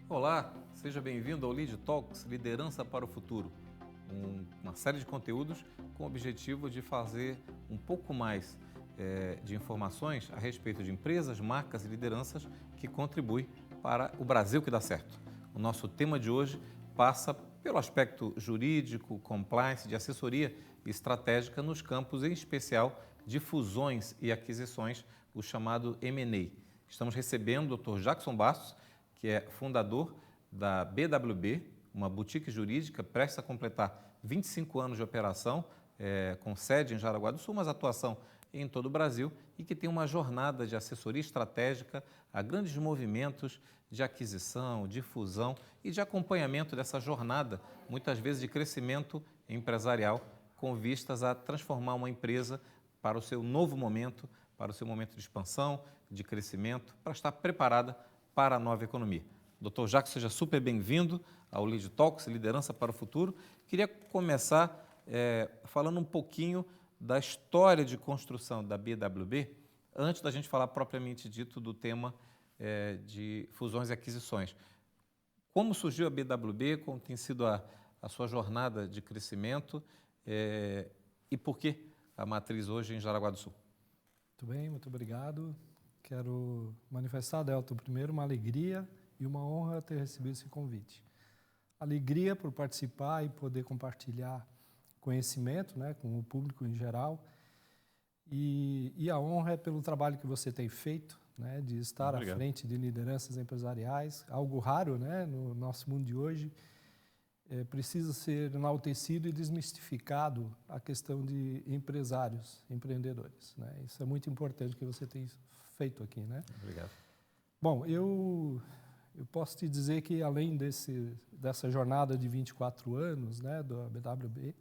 Olá, seja bem-vindo ao Lead Talks Liderança para o Futuro, uma série de conteúdos com o objetivo de fazer um pouco mais de informações a respeito de empresas, marcas e lideranças que contribuem para o Brasil que dá certo. O nosso tema de hoje passa pelo aspecto jurídico, compliance, de assessoria estratégica nos campos, em especial, de fusões e aquisições, o chamado M&A. Estamos recebendo o Dr. Jackson Bastos, que é fundador da BWB, uma boutique jurídica prestes a completar 25 anos de operação, com sede em Jaraguá do Sul, mas atuação em todo o Brasil e que tem uma jornada de assessoria estratégica a grandes movimentos de aquisição, de fusão e de acompanhamento dessa jornada, muitas vezes de crescimento empresarial, com vistas a transformar uma empresa para o seu novo momento, para o seu momento de expansão, de crescimento, para estar preparada para a nova economia. Dr. Jackson, seja super bem-vindo ao Lead Talks, Liderança para o Futuro. Queria começar falando um pouquinho da história de construção da BWB, antes da gente falar propriamente dito do tema de fusões e aquisições. Como surgiu a BWB, como tem sido a sua jornada de crescimento e por que a matriz hoje em Jaraguá do Sul? Muito bem, muito obrigado. Quero manifestar, Delton, primeiro uma alegria e uma honra ter recebido esse convite. Alegria por participar e poder compartilhar conhecimento, né, com o público em geral. E a honra é pelo trabalho que você tem feito, né, de estar à frente de lideranças empresariais, algo raro, né, no nosso mundo de hoje. Precisa ser enaltecido e desmistificado a questão de empresários, empreendedores, né? Isso é muito importante que você tem feito aqui, né? Obrigado. Bom, eu posso te dizer que além dessa jornada de 24 anos, né, da BWB,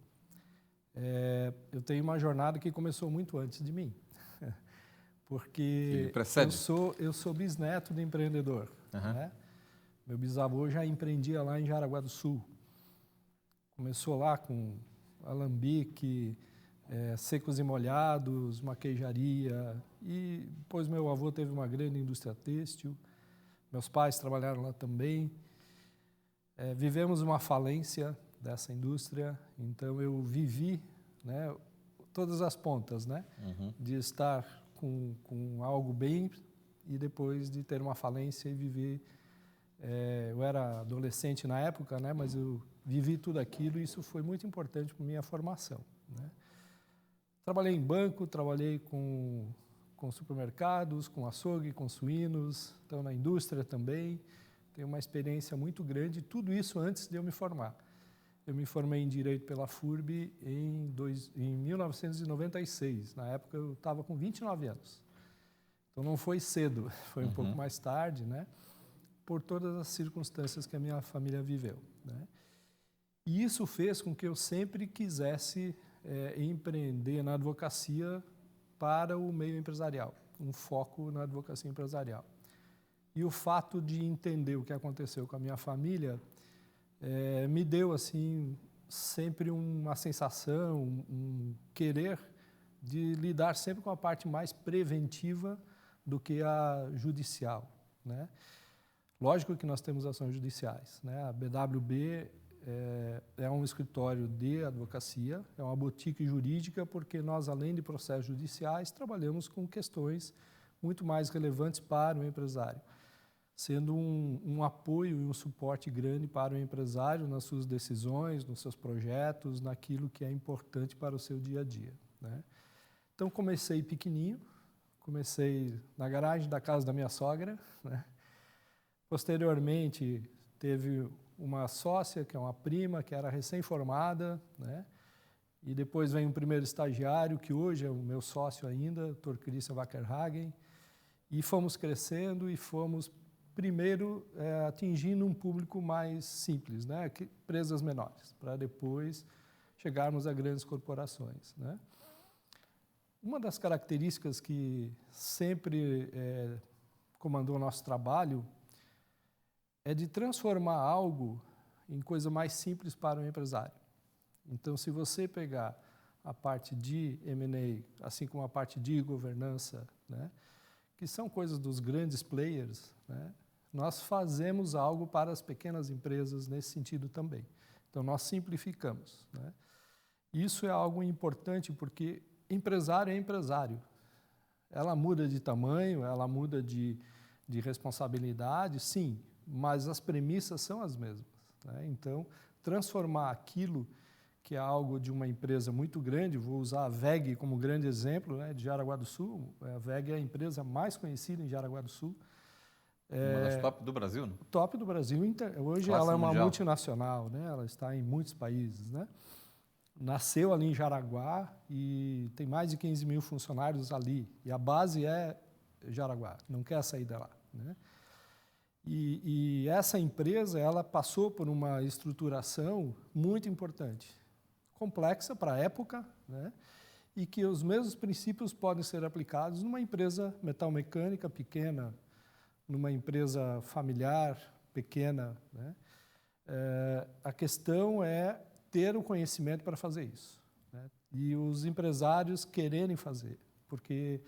eu tenho uma jornada que começou muito antes de mim, porque eu sou bisneto de empreendedor, né? Meu bisavô já empreendia lá em Jaraguá do Sul. Começou lá com alambique, secos e molhados, maquejaria, e depois meu avô teve uma grande indústria têxtil, meus pais trabalharam lá também. Vivemos uma falência dessa indústria, então eu vivi, né, todas as pontas, né, de estar com algo bem e depois de ter uma falência e viver. Eu era adolescente na época, né, mas eu vivi tudo aquilo e isso foi muito importante para a minha formação, né? Trabalhei em banco, trabalhei com supermercados, com açougue, com suínos, então na indústria também. Tenho uma experiência muito grande, tudo isso antes de eu me formar. Eu me formei em Direito pela FURB em 1996. Na época eu estava com 29 anos. Então não foi cedo, foi um pouco mais tarde, né? Por todas as circunstâncias que a minha família viveu, né? E isso fez com que eu sempre quisesse empreender na advocacia para o meio empresarial, um foco na advocacia empresarial. E o fato de entender o que aconteceu com a minha família me deu assim sempre uma sensação, um querer de lidar sempre com a parte mais preventiva do que a judicial, né? Lógico que nós temos ações judiciais, né? A BWB é um escritório de advocacia, é uma boutique jurídica, porque nós, além de processos judiciais, trabalhamos com questões muito mais relevantes para o empresário, sendo um apoio e um suporte grande para o empresário nas suas decisões, nos seus projetos, naquilo que é importante para o seu dia a dia, né? Então, comecei pequenininho, comecei na garagem da casa da minha sogra, né? Posteriormente, teve uma sócia, que é uma prima, que era recém-formada, né? E depois vem um primeiro estagiário, que hoje é o meu sócio ainda, Dr. Christian Wackerhagen, e fomos crescendo e fomos, primeiro, atingindo um público mais simples, né? Empresas menores, para depois chegarmos a grandes corporações, né? Uma das características que sempre comandou o nosso trabalho é de transformar algo em coisa mais simples para o empresário. Então, se você pegar a parte de M&A, assim como a parte de governança, né, que são coisas dos grandes players, né, nós fazemos algo para as pequenas empresas nesse sentido também. Então, nós simplificamos, né? Isso é algo importante porque empresário é empresário. Ela muda de tamanho, ela muda de responsabilidade, sim, mas as premissas são as mesmas, né? Então, transformar aquilo que é algo de uma empresa muito grande, vou usar a WEG como grande exemplo, né, de Jaraguá do Sul. A WEG é a empresa mais conhecida em Jaraguá do Sul. Uma das top do Brasil, né? Top do Brasil. Hoje Classe ela é uma mundial. multinacional, né? Ela está em muitos países, né? Nasceu ali em Jaraguá e tem mais de 15 mil funcionários ali. E a base é Jaraguá, não quer sair de lá, né? E essa empresa, ela passou por uma estruturação muito importante, complexa para a época, né? E que os mesmos princípios podem ser aplicados numa empresa metalmecânica pequena, numa empresa familiar pequena, né? A questão é ter o conhecimento para fazer isso, né? E os empresários quererem fazer, porque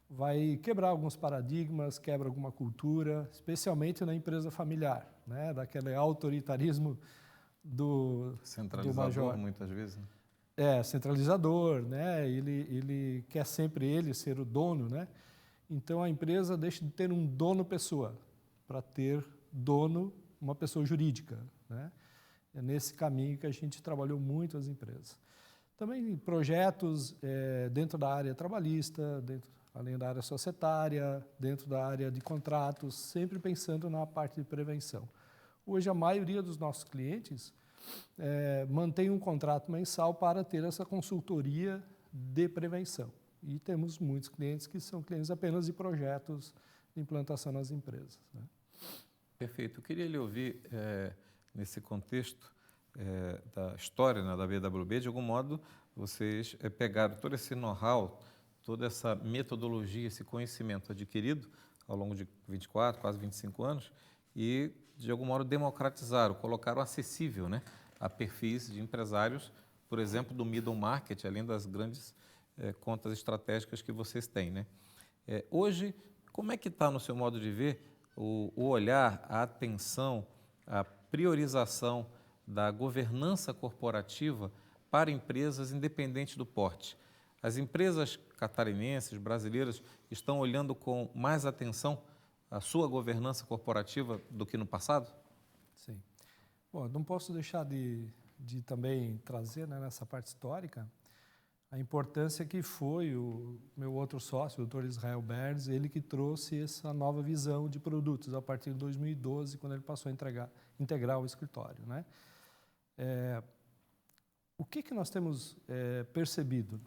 vai quebrar alguns paradigmas, quebra alguma cultura, especialmente na empresa familiar, né? Daquele autoritarismo do Centralizador, muitas vezes, né? Centralizador, né? Ele quer sempre ele ser o dono, né? Então, a empresa deixa de ter um dono pessoa para ter dono uma pessoa jurídica, né? É nesse caminho que a gente trabalhou muito as empresas. Também projetos dentro da área trabalhista, além da área societária, dentro da área de contratos, sempre pensando na parte de prevenção. Hoje, a maioria dos nossos clientes mantém um contrato mensal para ter essa consultoria de prevenção. E temos muitos clientes que são clientes apenas de projetos de implantação nas empresas, né? Perfeito. Eu queria lhe ouvir, nesse contexto da história, né, da BWB, de algum modo, vocês pegaram todo esse know-how, toda essa metodologia, esse conhecimento adquirido ao longo de 24, quase 25 anos e, de algum modo, democratizaram, colocaram acessível, né, a perfis de empresários, por exemplo, do middle market, além das grandes contas estratégicas que vocês têm, né? Hoje, como é que está, no seu modo de ver, o olhar, a atenção, a priorização da governança corporativa para empresas independente do porte? As empresas catarinenses, brasileiras, estão olhando com mais atenção a sua governança corporativa do que no passado? Sim. Bom, não posso deixar de também trazer, né, nessa parte histórica a importância que foi o meu outro sócio, o Dr. Israel Bernes, ele que trouxe essa nova visão de produtos a partir de 2012, quando ele passou a integrar o escritório, né? O que nós temos percebido?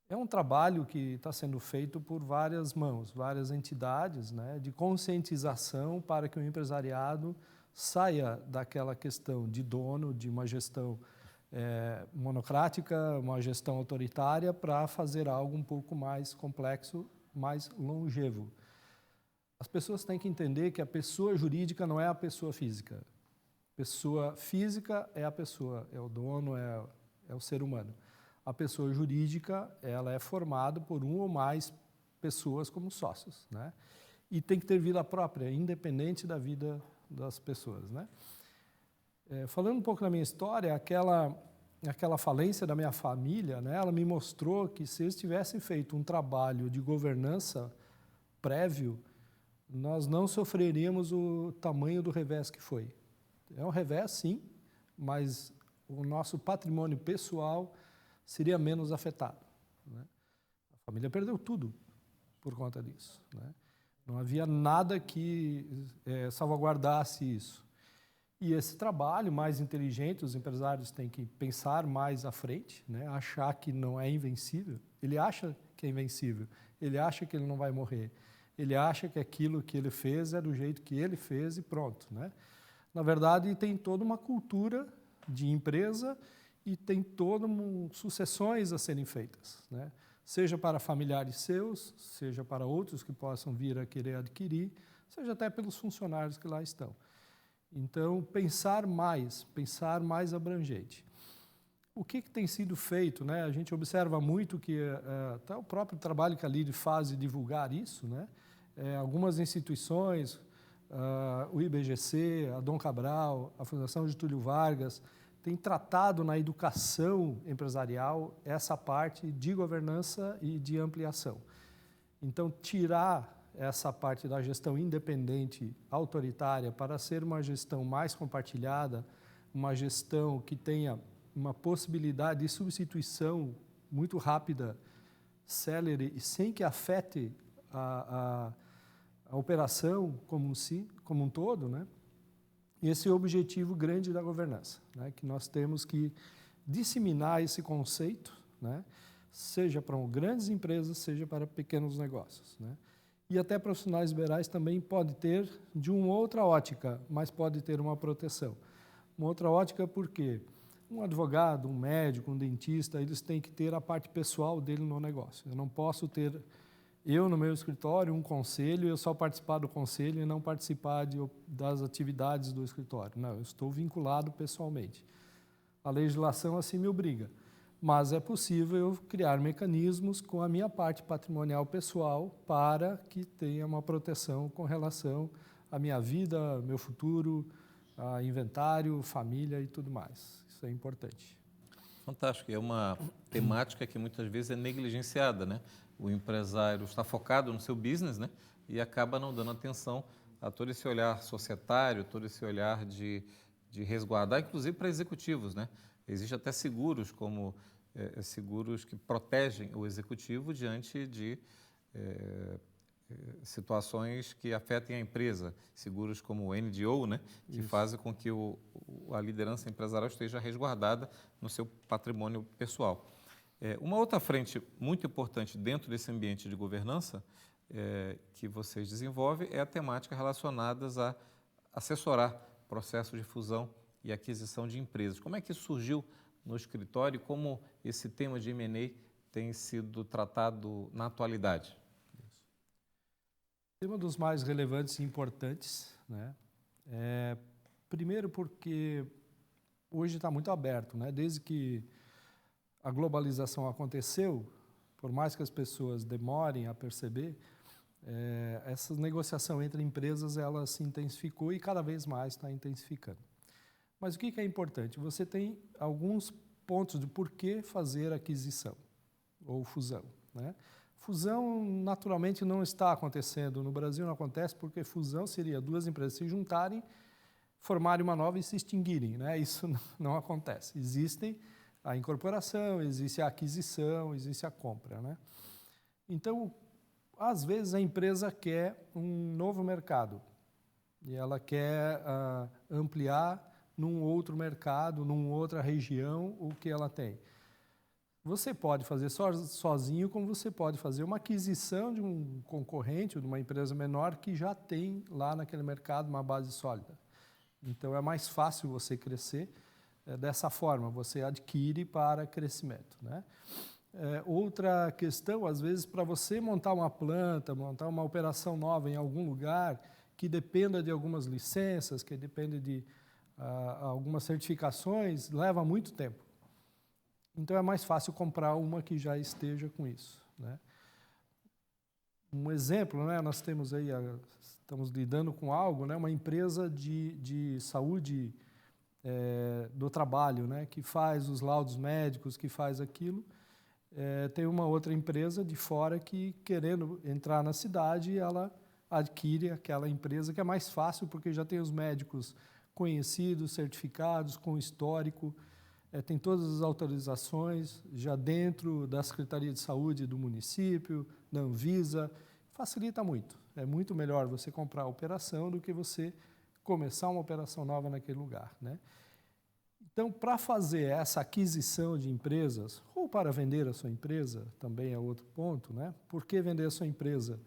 É um trabalho que está sendo feito por várias mãos, várias entidades, né, de conscientização para que o empresariado saia daquela questão de dono, de uma gestão monocrática, uma gestão autoritária, para fazer algo um pouco mais complexo, mais longevo. As pessoas têm que entender que a pessoa jurídica não é a pessoa física. Pessoa física é a pessoa, é o dono, é o ser humano. A pessoa jurídica, ela é formada por um ou mais pessoas como sócios, né? E tem que ter vida própria, independente da vida das pessoas, né? Falando um pouco da minha história, aquela falência da minha família, né, ela me mostrou que se eles tivessem feito um trabalho de governança prévio, nós não sofreríamos o tamanho do revés que foi. É um revés, sim, mas o nosso patrimônio pessoal seria menos afetado, né? A família perdeu tudo por conta disso, né? Não havia nada que salvaguardasse isso. E esse trabalho mais inteligente, os empresários têm que pensar mais à frente, né? Achar que não é invencível. Ele acha que é invencível, ele acha que ele não vai morrer, ele acha que aquilo que ele fez é do jeito que ele fez e pronto, né? Na verdade, tem toda uma cultura de empresa e tem todas sucessões a serem feitas, né? Seja para familiares seus, seja para outros que possam vir a querer adquirir, seja até pelos funcionários que lá estão. Então, pensar mais abrangente. o que tem sido feito, né? A gente observa muito que até o próprio trabalho que a LIDE faz de divulgar isso, né? Algumas instituições, o IBGC, a Dom Cabral, a Fundação Getúlio Vargas, têm tratado na educação empresarial essa parte de governança e de ampliação. Então, tirar essa parte da gestão independente, autoritária, para ser uma gestão mais compartilhada, uma gestão que tenha uma possibilidade de substituição muito rápida, célere, e sem que afete a operação como um todo, né? Esse é o objetivo grande da governança, né? Que nós temos que disseminar esse conceito, né? Seja para grandes empresas, seja para pequenos negócios, né? E até profissionais liberais também pode ter de uma outra ótica, mas pode ter uma proteção. Uma outra ótica porque um advogado, um médico, um dentista, eles têm que ter a parte pessoal dele no negócio. Eu não posso ter, eu no meu escritório, um conselho, eu só participar do conselho e não participar das atividades do escritório. Não, eu estou vinculado pessoalmente. A legislação assim me obriga. Mas é possível eu criar mecanismos com a minha parte patrimonial pessoal para que tenha uma proteção com relação à minha vida, meu futuro, a inventário, família e tudo mais. Isso é importante. Fantástico. É uma temática que muitas vezes é negligenciada, né? O empresário está focado no seu business, né? E acaba não dando atenção a todo esse olhar societário, todo esse olhar de resguardar, inclusive para executivos, né? Existem até seguros, como seguros que protegem o executivo diante de situações que afetem a empresa. Seguros como o NDO, né? Que fazem com que a liderança empresarial esteja resguardada no seu patrimônio pessoal. Uma outra frente muito importante dentro desse ambiente de governança que vocês desenvolvem é a temática relacionada a assessorar processos de fusão e aquisição de empresas. Como é que isso surgiu no escritório e como esse tema de M&A tem sido tratado na atualidade? Tema dos mais relevantes e importantes, né? Primeiro porque hoje está muito aberto, né? Desde que a globalização aconteceu, por mais que as pessoas demorem a perceber, essa negociação entre empresas ela se intensificou e cada vez mais está intensificando. Mas o que é importante? Você tem alguns pontos de por que fazer aquisição ou fusão, né? Fusão, naturalmente, não está acontecendo. No Brasil não acontece porque fusão seria duas empresas se juntarem, formarem uma nova e se extinguirem, né? Isso não acontece. Existem a incorporação, existe a aquisição, existe a compra, né? Então, às vezes a empresa quer um novo mercado e ela quer ampliar num outro mercado, numa outra região, o que ela tem. Você pode fazer sozinho, como você pode fazer uma aquisição de um concorrente ou de uma empresa menor que já tem lá naquele mercado uma base sólida. Então, é mais fácil você crescer dessa forma, você adquire para crescimento, né? Outra questão, às vezes, para você montar uma planta, montar uma operação nova em algum lugar que dependa de algumas licenças, que depende de algumas certificações, leva muito tempo. Então, é mais fácil comprar uma que já esteja com isso, né? Um exemplo, né? Nós temos aí, estamos lidando com algo, né? Uma empresa de saúde do trabalho, né? Que faz os laudos médicos, que faz aquilo. Tem uma outra empresa de fora que, querendo entrar na cidade, ela adquire aquela empresa, que é mais fácil, porque já tem os médicos conhecidos, certificados, com histórico, tem todas as autorizações já dentro da Secretaria de Saúde do município, da Anvisa, facilita muito. É muito melhor você comprar a operação do que você começar uma operação nova naquele lugar, né? Então, para fazer essa aquisição de empresas, ou para vender a sua empresa, também é outro ponto, né? Por que vender a sua empresa?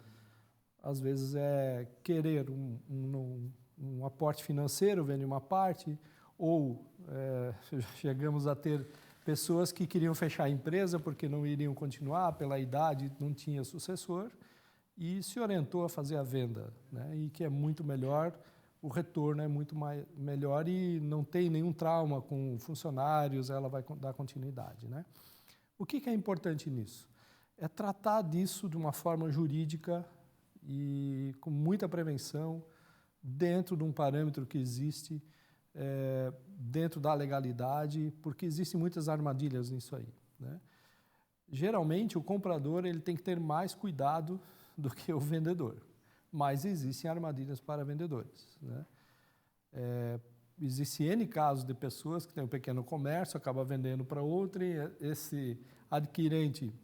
Às vezes é querer um aporte financeiro, vende uma parte, ou chegamos a ter pessoas que queriam fechar a empresa porque não iriam continuar, pela idade não tinha sucessor, e se orientou a fazer a venda, né? E que é muito melhor o retorno é muito melhor e não tem nenhum trauma com funcionários, ela vai dar continuidade, né? O que é importante nisso? É tratar disso de uma forma jurídica e com muita prevenção, dentro de um parâmetro que existe, dentro da legalidade, porque existem muitas armadilhas nisso aí, né? Geralmente, o comprador ele tem que ter mais cuidado do que o vendedor, mas existem armadilhas para vendedores, né? Existe N casos de pessoas que têm um pequeno comércio, acaba vendendo para outro e esse adquirente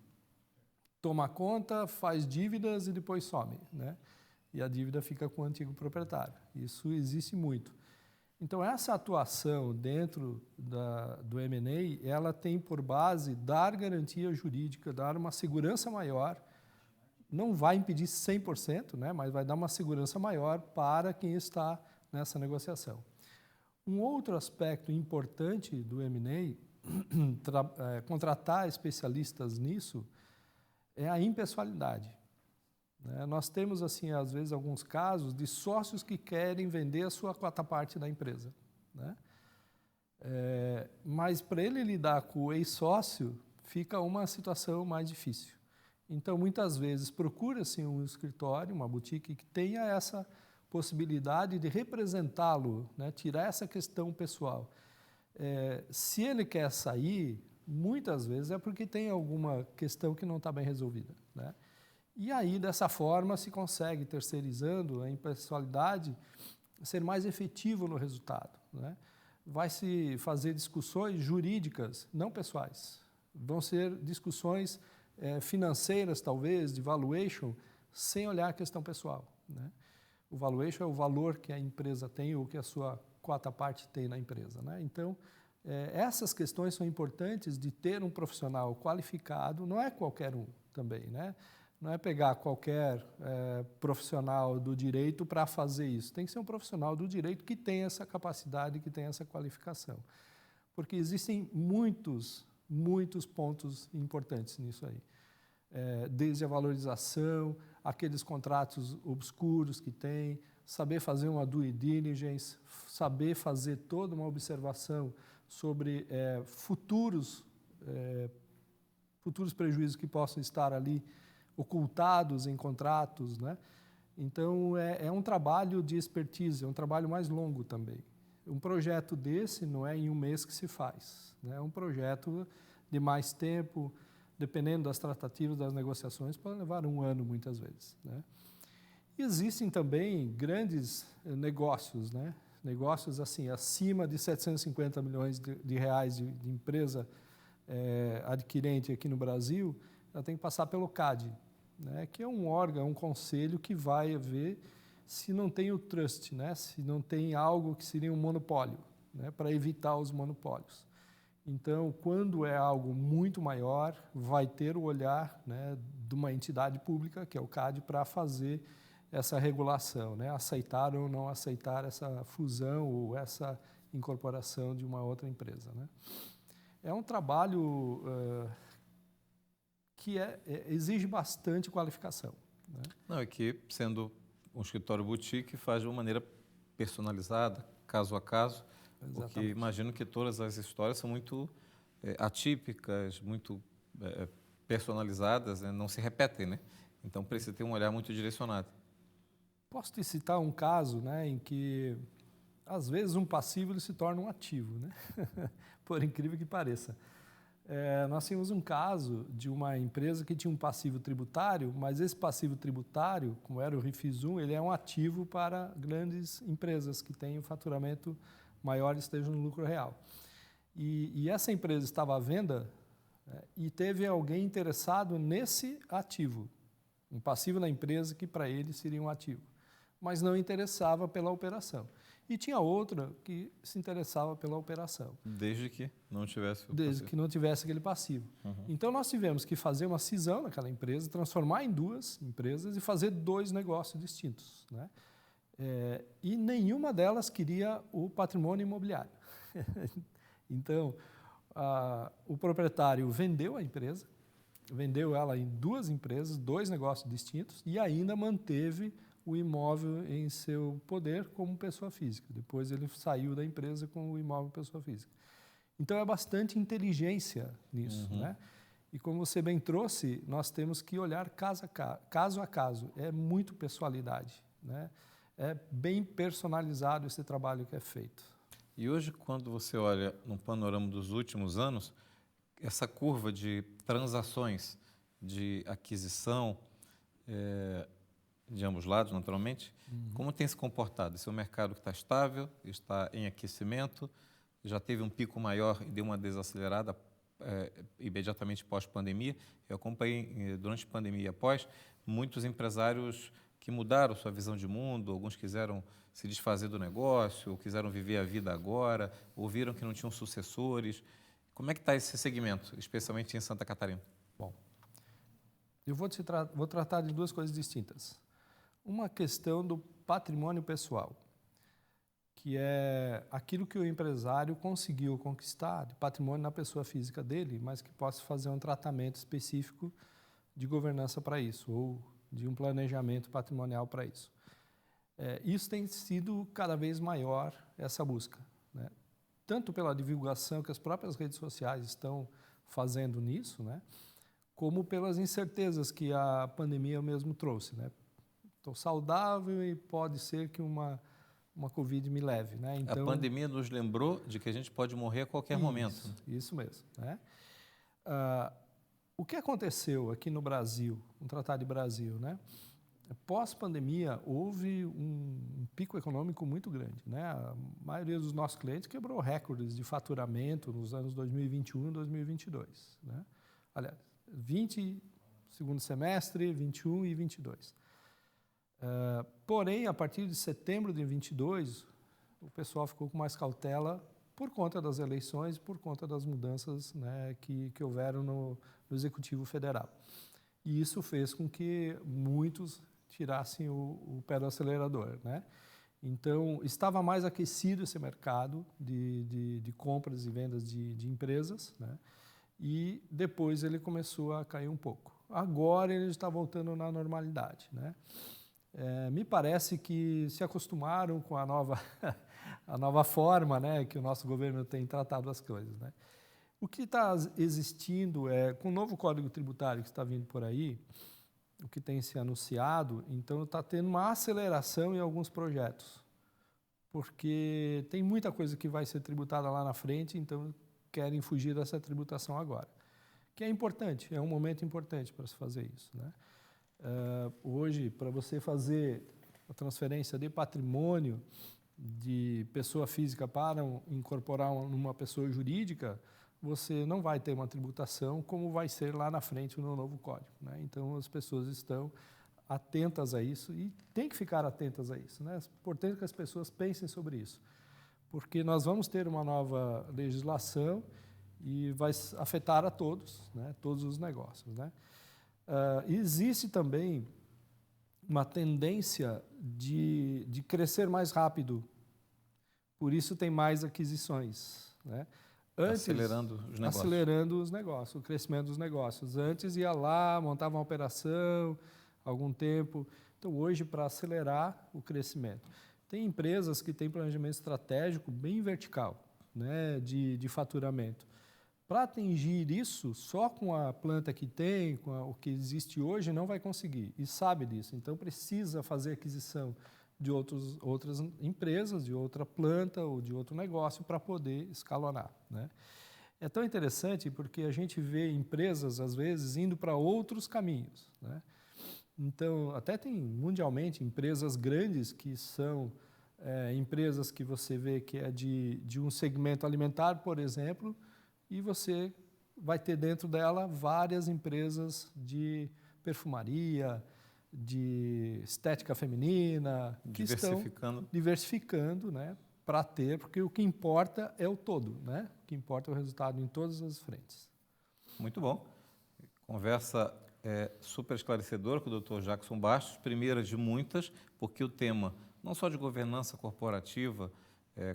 toma conta, faz dívidas e depois some, né? E a dívida fica com o antigo proprietário. Isso existe muito. Então, essa atuação dentro do M&A, ela tem por base dar garantia jurídica, dar uma segurança maior, não vai impedir 100%, né? Mas vai dar uma segurança maior para quem está nessa negociação. Um outro aspecto importante do M&A, contratar especialistas nisso, é a impessoalidade. Nós temos, assim, às vezes, alguns casos de sócios que querem vender a sua quarta parte da empresa, né? Mas para ele lidar com o ex-sócio, fica uma situação mais difícil. Então, muitas vezes, procura-se um escritório, uma boutique que tenha essa possibilidade de representá-lo, né? Tirar essa questão pessoal. Se ele quer sair, muitas vezes é porque tem alguma questão que não está bem resolvida, né? E aí, dessa forma, se consegue, terceirizando a impessoalidade, ser mais efetivo no resultado, né? Vai se fazer discussões jurídicas, não pessoais. Vão ser discussões financeiras, talvez, de valuation, sem olhar a questão pessoal, né? O valuation é o valor que a empresa tem ou que a sua quarta parte tem na empresa, né? Então, essas questões são importantes de ter um profissional qualificado, não é qualquer um também, né? Não é pegar qualquer profissional do direito para fazer isso. Tem que ser um profissional do direito que tem essa capacidade, que tem essa qualificação. Porque existem muitos pontos importantes nisso aí. Desde a valorização, aqueles contratos obscuros que tem, saber fazer uma due diligence, saber fazer toda uma observação sobre futuros prejuízos que possam estar ali ocultados em contratos, né? Então, é um trabalho de expertise, é um trabalho mais longo também. Um projeto desse não é em um mês que se faz, né? É um projeto de mais tempo, dependendo das tratativas, das negociações, pode levar um ano muitas vezes, né? E existem também grandes negócios, né? Negócios assim, acima de 750 milhões de reais de empresa adquirente aqui no Brasil, ela tem que passar pelo CAD, né? Que é um órgão, um conselho que vai ver se não tem o trust, né? Se não tem algo que seria um monopólio, né? Para evitar os monopólios. Então, quando é algo muito maior, vai ter o olhar, né, de uma entidade pública, que é o CAD, para fazer essa regulação, né? Aceitar ou não aceitar essa fusão ou essa incorporação de uma outra empresa, né? É um trabalho que exige bastante qualificação, né? Não, é que, sendo um escritório boutique, faz de uma maneira personalizada, caso a caso, Exatamente. porque imagino que todas as histórias são muito atípicas, muito personalizadas, né? Não se repetem, né? Então, precisa ter um olhar muito direcionado. Posso te citar um caso, né, em que, às vezes, um passivo ele se torna um ativo, né? Por incrível que pareça. Nós tínhamos um caso de uma empresa que tinha um passivo tributário, mas esse passivo tributário, como era o Refis 1, ele é um ativo para grandes empresas que têm um faturamento maior e estejam no lucro real. E essa empresa estava à venda e teve alguém interessado nesse ativo, um passivo na empresa que para ele seria um ativo, mas não interessava pela operação. E tinha outra que se interessava pela operação. Desde que não tivesse o passivo. Desde que não tivesse aquele passivo. Uhum. Então, nós tivemos que fazer uma cisão naquela empresa, transformar em duas empresas e fazer dois negócios distintos, né? E nenhuma delas queria o patrimônio imobiliário. Então, o proprietário vendeu a empresa, vendeu ela em duas empresas, dois negócios distintos, e ainda manteve o imóvel em seu poder como pessoa física. Depois ele saiu da empresa com o imóvel pessoa física. Então é bastante inteligência nisso, né? E como você bem trouxe, nós temos que olhar caso a caso. É muito pessoalidade, né? É bem personalizado esse trabalho que é feito. E hoje, quando você olha no panorama dos últimos anos, essa curva de transações, de aquisição, de ambos lados, naturalmente, como tem se comportado? Esse é um mercado que está estável, está em aquecimento, já teve um pico maior e deu uma desacelerada imediatamente pós-pandemia. Eu acompanhei, durante a pandemia e após, muitos empresários que mudaram sua visão de mundo, alguns quiseram se desfazer do negócio, ou quiseram viver a vida agora, ou viram que não tinham sucessores. Como é que está esse segmento, especialmente em Santa Catarina? Bom, eu vou tratar de duas coisas distintas. Uma questão do patrimônio pessoal, que é aquilo que o empresário conseguiu conquistar de patrimônio na pessoa física dele, mas que possa fazer um tratamento específico de governança para isso, ou de um planejamento patrimonial para isso. Isso tem sido cada vez maior, essa busca, né? Tanto pela divulgação que as próprias redes sociais estão fazendo nisso, né? Como pelas incertezas que a pandemia mesmo trouxe, né? Estou saudável e pode ser que uma Covid me leve, né? Então, a pandemia nos lembrou de que a gente pode morrer a qualquer momento. Isso mesmo, né? O que aconteceu aqui no Brasil, no Tratado de Brasil, né? Pós-pandemia, houve um pico econômico muito grande, né? A maioria dos nossos clientes quebrou recordes de faturamento nos anos 2021 e 2022, né? Aliás, 20, segundo semestre, 21 e 22. Porém, a partir de setembro de 22, o pessoal ficou com mais cautela por conta das eleições, por conta das mudanças, né, que houveram no Executivo Federal. E isso fez com que muitos tirassem o pé do acelerador, né? Então, estava mais aquecido esse mercado de compras e vendas de empresas, né? E depois ele começou a cair um pouco. Agora ele está voltando na normalidade, né? Me parece que se acostumaram com a nova forma, né, que o nosso governo tem tratado as coisas, né? O que está existindo com o novo Código Tributário que está vindo por aí, o que tem se anunciado, então está tendo uma aceleração em alguns projetos, porque tem muita coisa que vai ser tributada lá na frente, então querem fugir dessa tributação agora, que é importante, é um momento importante para se fazer isso, né? Hoje, para você fazer a transferência de patrimônio de pessoa física para incorporar numa pessoa jurídica, você não vai ter uma tributação como vai ser lá na frente no novo código, né? Então, as pessoas estão atentas a isso e tem que ficar atentas a isso, né? É importante que as pessoas pensem sobre isso, porque nós vamos ter uma nova legislação e vai afetar a todos, né? Todos os negócios, né? Existe também uma tendência de crescer mais rápido, por isso tem mais aquisições, né? Antes, acelerando os negócios, o crescimento dos negócios. Antes ia lá, montava uma operação, algum tempo. Então, hoje, para acelerar o crescimento. Tem empresas que têm planejamento estratégico bem vertical, né, de faturamento. Para atingir isso, só com a planta que tem, com o que existe hoje, não vai conseguir, e sabe disso. Então, precisa fazer aquisição de outras empresas, de outra planta ou de outro negócio para poder escalonar, né? É tão interessante porque a gente vê empresas, às vezes, indo para outros caminhos, né? Então, até tem mundialmente empresas grandes que são empresas que você vê que é de um segmento alimentar, por exemplo, e você vai ter dentro dela várias empresas de perfumaria, de estética feminina, que estão diversificando, né, para ter, porque o que importa é o todo, né? O que importa é o resultado em todas as frentes. Muito bom. Conversa super esclarecedora com o Dr. Jackson Bastos, primeira de muitas, porque o tema não só de governança corporativa,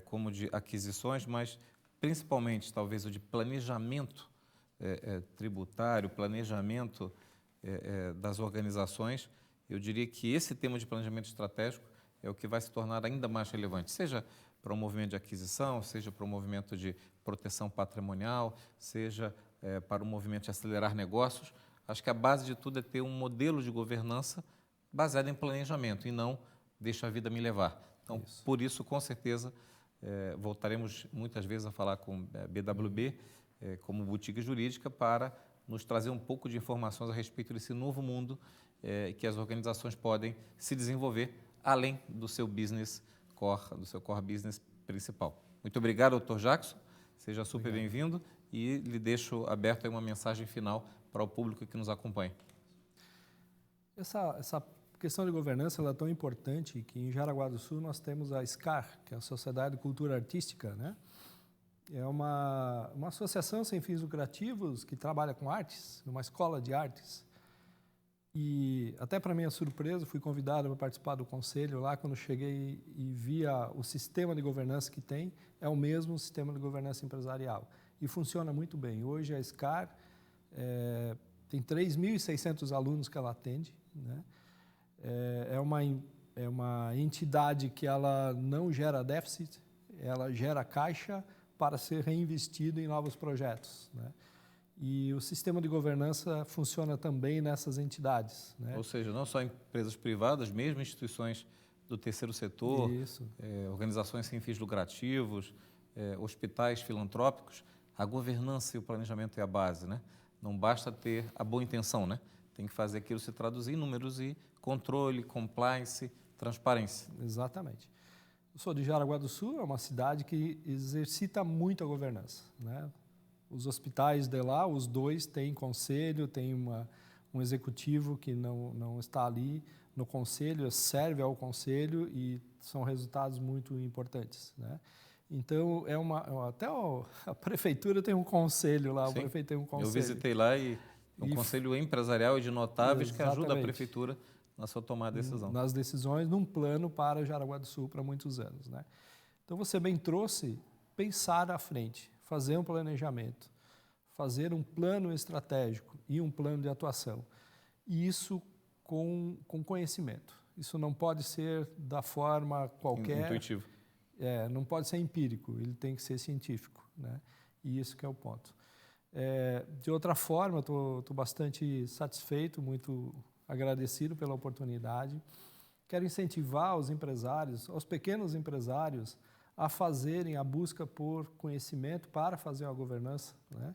como de aquisições, mas principalmente talvez o de planejamento tributário, planejamento das organizações, eu diria que esse tema de planejamento estratégico é o que vai se tornar ainda mais relevante, seja para o movimento de aquisição, seja para o movimento de proteção patrimonial, seja para o movimento de acelerar negócios. Acho que a base de tudo é ter um modelo de governança baseado em planejamento e não deixa a vida me levar. Então, por isso, com certeza, voltaremos muitas vezes a falar com a BWB como boutique jurídica para nos trazer um pouco de informações a respeito desse novo mundo que as organizações podem se desenvolver além do seu business core, do seu core business principal. Muito obrigado, Dr. Jackson. Seja super bem-vindo e lhe deixo aberto aí uma mensagem final para o público que nos acompanha. Essa questão de governança ela é tão importante que em Jaraguá do Sul nós temos a SCAR, que é a Sociedade de Cultura Artística, né? É uma associação sem fins lucrativos que trabalha com artes, uma escola de artes. E até para minha surpresa, fui convidado para participar do conselho lá. Quando cheguei e via o sistema de governança que tem, é o mesmo sistema de governança empresarial. E funciona muito bem. Hoje a SCAR tem 3.600 alunos que ela atende, né? É uma entidade que ela não gera déficit, ela gera caixa para ser reinvestido em novos projetos, né? E o sistema de governança funciona também nessas entidades, né? Ou seja, não só empresas privadas, mesmo instituições do terceiro setor, organizações sem fins lucrativos, hospitais filantrópicos, a governança e o planejamento é a base, né? Não basta ter a boa intenção, né? Tem que fazer aquilo se traduzir em números e controle, compliance, transparência. Exatamente. Eu sou de Jaraguá do Sul, é uma cidade que exercita muito a governança, né? Os hospitais de lá, os dois têm conselho, tem um executivo que não está ali no conselho, serve ao conselho e são resultados muito importantes, né? Então, até a prefeitura tem um conselho lá, Sim, o prefeito tem um conselho. Eu visitei lá e um conselho empresarial e de notáveis que ajuda a prefeitura na sua tomada de decisão. Nas decisões, num plano para Jaraguá do Sul para muitos anos, né? Então, você bem trouxe pensar à frente, fazer um planejamento, fazer um plano estratégico e um plano de atuação. E isso com conhecimento. Isso não pode ser da forma qualquer. Intuitivo. Não pode ser empírico, ele tem que ser científico, né? E isso que é o ponto. De outra forma, estou bastante satisfeito, muito agradecido pela oportunidade. Quero incentivar os empresários, os pequenos empresários, a fazerem a busca por conhecimento para fazer uma governança, né?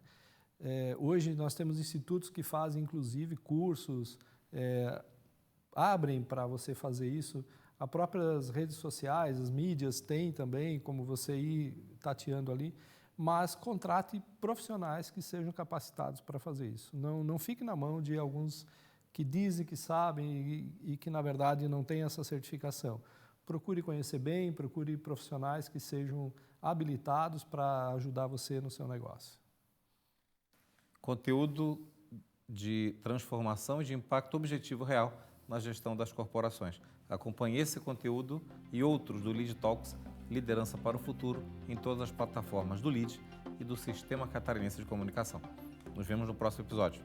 Hoje nós temos institutos que fazem, inclusive, cursos, abrem para você fazer isso. As próprias redes sociais, as mídias têm também, como você ir tateando ali, mas contrate profissionais que sejam capacitados para fazer isso. Não fique na mão de alguns que dizem que sabem e que, na verdade, não têm essa certificação. Procure conhecer bem, procure profissionais que sejam habilitados para ajudar você no seu negócio. Conteúdo de transformação e de impacto objetivo real na gestão das corporações. Acompanhe esse conteúdo e outros do Lead Talks, Liderança para o Futuro, em todas as plataformas do Lead e do Sistema Catarinense de Comunicação. Nos vemos no próximo episódio.